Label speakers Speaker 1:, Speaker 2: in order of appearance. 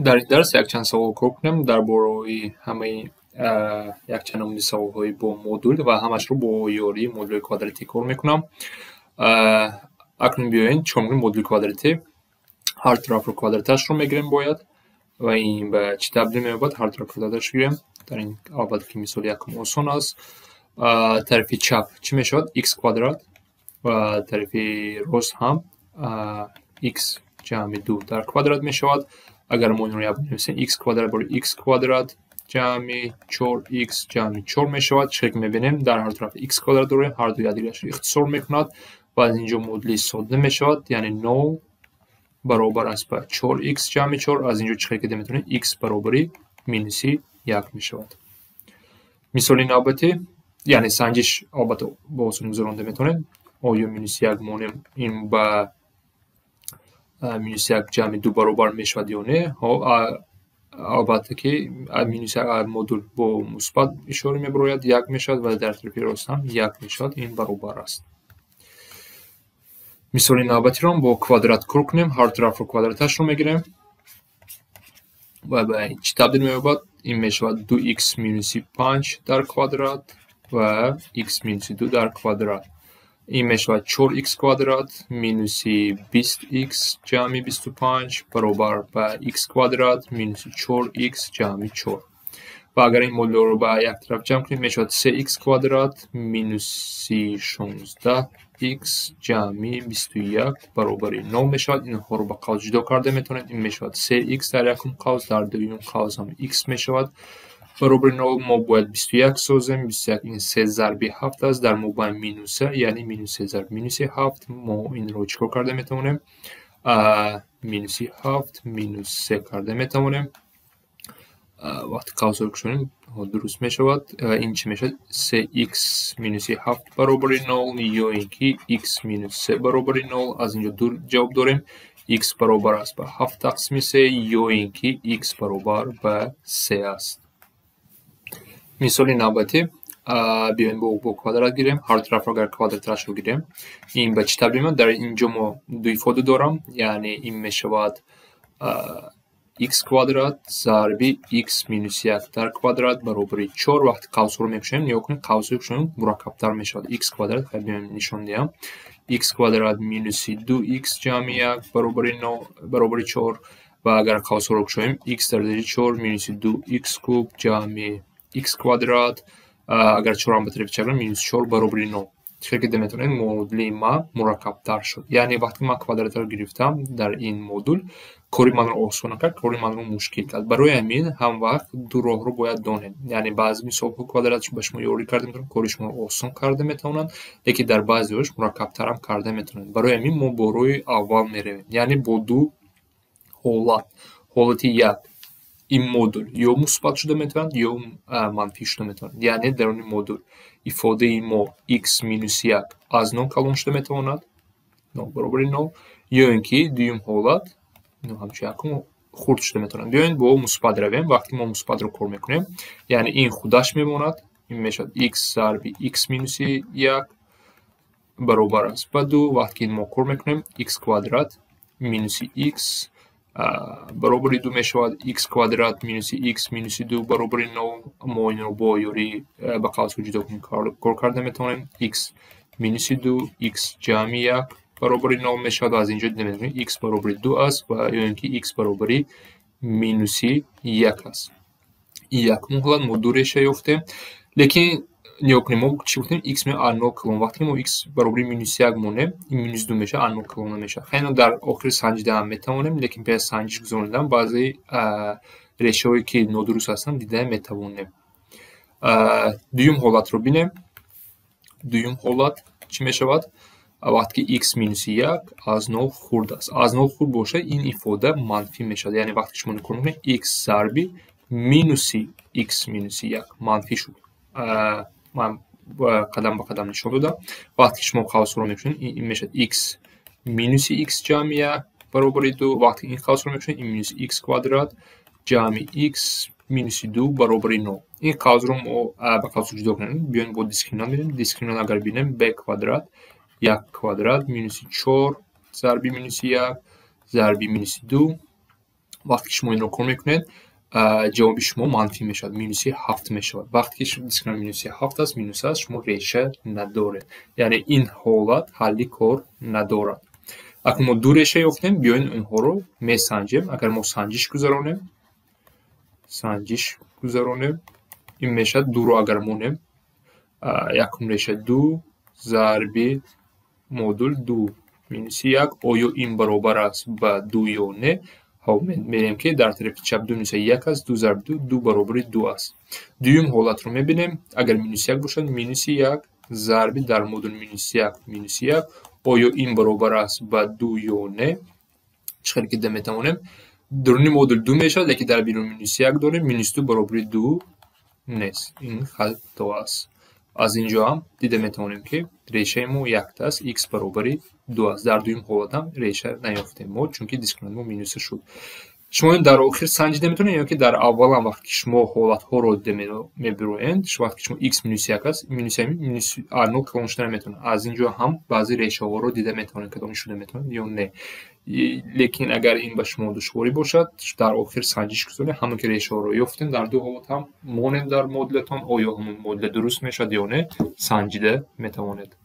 Speaker 1: дар ин дарс якчанд савол кор кунем дар бораи ҳамаи якчандумини саволҳои бо модул ва ҳамашро бо ёрии модули квадратӣ кор мекунам. Акнун биёед чикор мекунем модули квадратӣ. Ҳар тарафро квадраташро мегирем бояд ва ин ба чӣ табдил меёбад? Ҳар тараф квадраташро гирем. Дар ин албатта ки мисоли якум осон аст. Тарафи чап чӣ мешавад? X квадрат ва тарафи рост ҳам x ҷамъи 2 дар квадрат мешавад. Агар мо инро як бинависем x квадрат бори x квадрат ҷамъи 4x ҷамъи 4 мешавад. Чӣ ки мебинем дар ҳар тараф x квадрат дорем, ҳар ду якдигарашро ихтисор мекунад ва аз инҷо модули сода мешавад, яъне 0 баробар аст ба 4x ҷамъи 4. Аз инҷо чӣ ки метавонем x баробари минуси 1 мешавад. Мисоли навбатӣ, яъне санҷиш албатта ба осонӣ гузаронда метавонем. Оё минуси 1 монем ин ба минус 1 ҷамъи 2 баробар мешавад ё не? Албатта ки минус 1 модул бо мусбат ишора мебарояд 1 мешавад ва дар тарафи рост ҳам 1 мешавад. Ин баробар аст. Мисоли навбатиро бо квадрат кор кунем. Ҳар тарафро квадраташро мегирем ва ба чӣ табдил меёбад? Ин мешавад 2x минуси 5 дар квадрат ва x минуси 2 дар квадрат. Ин мешавад 4x квадрат минуси 20x ҷамъи 25 баробар ба x квадрат минуси 4x ҷамъи 4. Ва агар ин модулро ба як тараф ҷамъ кунем, мешавад 3x квадрат минуси 16x ҷамъи 21 баробари 0 мешавад. Инҳоро ба қавс ҷудо карда метавонем. Ин мешавад 3x дар якум қавс, дар дуюм қавс ҳам x мешавад баробари 0. Мо бояд 21 созем. 21 ин 3 зарби 7 аст. Дар мобайни минуса, яъне минус 3 зарби минуси 7. Мо инро чикор карда метавонем? Минуси 7 минус 3 карда метавонем. Вақти қавсро кушонем дуруст мешавад. Ин чӣ мешавад? 3x минуси 7 баробари 0 ё ин ки x минус 3 баробари 0. Аз инҷо ду ҷавоб дорем. X баробар аст ба 7 тақсими 3 ё ин ки x баробар ба 3 аст. Мисоли навбатӣ, биёем бо квадрат гирем. Ҳар тарафро агар квадраташро гирем, ин ба чӣ табдил меёбад? Дар инҷо мо ду ифода дорам, яъне ин мешавад x квадрат зарби x минуси 1 дар квадрат баробари 4. Вақти қавсро мекушонем, нигоҳ кунед, қавсро кушонем мураккабтар мешавад. X квадрат биёем нишон диҳам. X квадрат минуси 2x ҷамъи 1 баробари 0 баробари 4. Ва агар қавсро кушонем, x дар дараҷаи 4 минуси 2x куб ҷамъи x квадрат, агар 4 ҳам ба тарафи чап минус 4 баробари 0. чӣ ки метавонем модули ма мураккабтар шуд. Яъне вақте ман квадратро гирифтам дар ин модул, кори манро осон накард, кори манро мушкил кард. Барои ҳамин ҳам вақт ду роҳро бояд донем. Яъне баъзи мисолҳо квадрат ба шумо ёрӣ карда метавонад, кори шуморо осон карда метавонанд, лекин дар баъзеҳош мураккабтарам карда метавонанд. Барои ҳамин мо бо роҳи аввал меравем, яъне бо ду ҳолат. Ҳолати 1, ин модул ё мусбат шуда метавонад, ё манфӣ шуда метавонад. Яъне даруни модул ифодаи мо x минуси 1 аз 0 калон шуда метавонад, 0 баробари 0, ё ин ки дуюм ҳолат ҳамчун якум хурд шуда метавонад. Биёед бо мусбат равем. Вақте мо мусбатро кор мекунем, яъне ин худаш мемонад. Ин мешавад x зарби x минуси 1 баробар аст ба 2. Вақте ин мо кор мекунем, x квадрат минуси x баробари 2 мешавад. X квадрат минуси x минуси 2 баробари 0. Мо инро бо ёрии ба қавсро ҷудо кунем кор карда метавонем. X минуси 2 x ҷамъи 1 баробари 0 мешавад. Аз инҷо дида метавонем x баробари 2 аст ва ё ин ки x баробари минуси 1 аст. Ин якум ҳолат мо ду реша ёфтем. Лекин нигоҳ кунем, мо чӣ гуфтем? X меа 0 калон. Вақте мо x баробари минус 1 монем, ин минус 2 мешавад, 0 калон намешавад. Хеле дар охир санҷида ҳам метавонем, лекин пеш аз санҷиш гузаронидан баъзе решаҳое ки нодуруст ҳастанд дида метавонем. Дуюм ҳолатро бинем. Дуюм ҳолат чӣ мешавад? Вақте ки x минуси 1 аз 0 хурд аст. Аз 0 хурд бошад, ин ифода манфӣ мешавад. Яъне вақте шумо кор мекунед, x зарби минуси x минуси 1 манфӣ шуд. Ман қадам ба қадам нишон додам. Вақте ки шумо қавсро мекушонед, ин мешавад x минуси x ҷамъи 1 баробари 2. Вақте ин қавсро мекушонед, ин минуси x квадрат ҷамъи x минуси 2 баробари 0. Ин қавсро мо ба қавсро ҷудо кунем. Биёем бо дискриминант бинем. Дискриминант агар бинем, b квадрат 1 квадрат минуси 4 зарби минуси 1 зарби минуси 2 وقتی که شما این رو کار میکنید جواب شما منفی میشود، مینوسی 7 میشود. وقتی که دیسکریم مینوسی 7 است، مینوس است، شما ریشه نداره، یعنی این حالت حلی کار ندارد. اکنون ما دو ریشه یافتیم، بیاین اونها رو میسنجیم. اگر ما سنجش گذارونیم این میشه دو رو اگر مونیم یکم ریشه دو ضربی مودول دو مینوسی یک. آیا این برابر است با دو یا نه؟ میریم که در طرف چپ دو مینوس یک است، دو ضرب دو برابر دو است. دویم حالت رو میبینیم، اگر مینوس یک باشد مینوس یک ضرب در مودول مینوس یک آیا این برابر است با دو یا نه؟ چقدر که میتوانیم درون مودول دو میشد، لیکن در بیرون مینوس یک داریم، مینوس دو برابر دو نیست، این خطا است. از اینجا هم دیده میتونیم که ریشه ما یک است، x برابر 2 است. در دویم حالت هم ریشه نیافتیم ما، چون که دیسکریمنت ما مینوس شد. شما این در آخر سنجیده میتونید، یا که در اول هم وقتی شما حالت ها رو میبروین، وقتی شما x مینوس یک است، مینوس r0 کلانشتن میتونه. از اینجا هم بعضی ریشه ها رو دیده میتونید که دانش شده میتونید یا نه. لیکن اگر این به شما دشواری باشد، در آخر سنجش کنید، همون که ریشه ها رو یافتین در دو حالت هم مانند در مدلتون، آیا همون مدل درست میشد یا نه سنجیده میتوانید.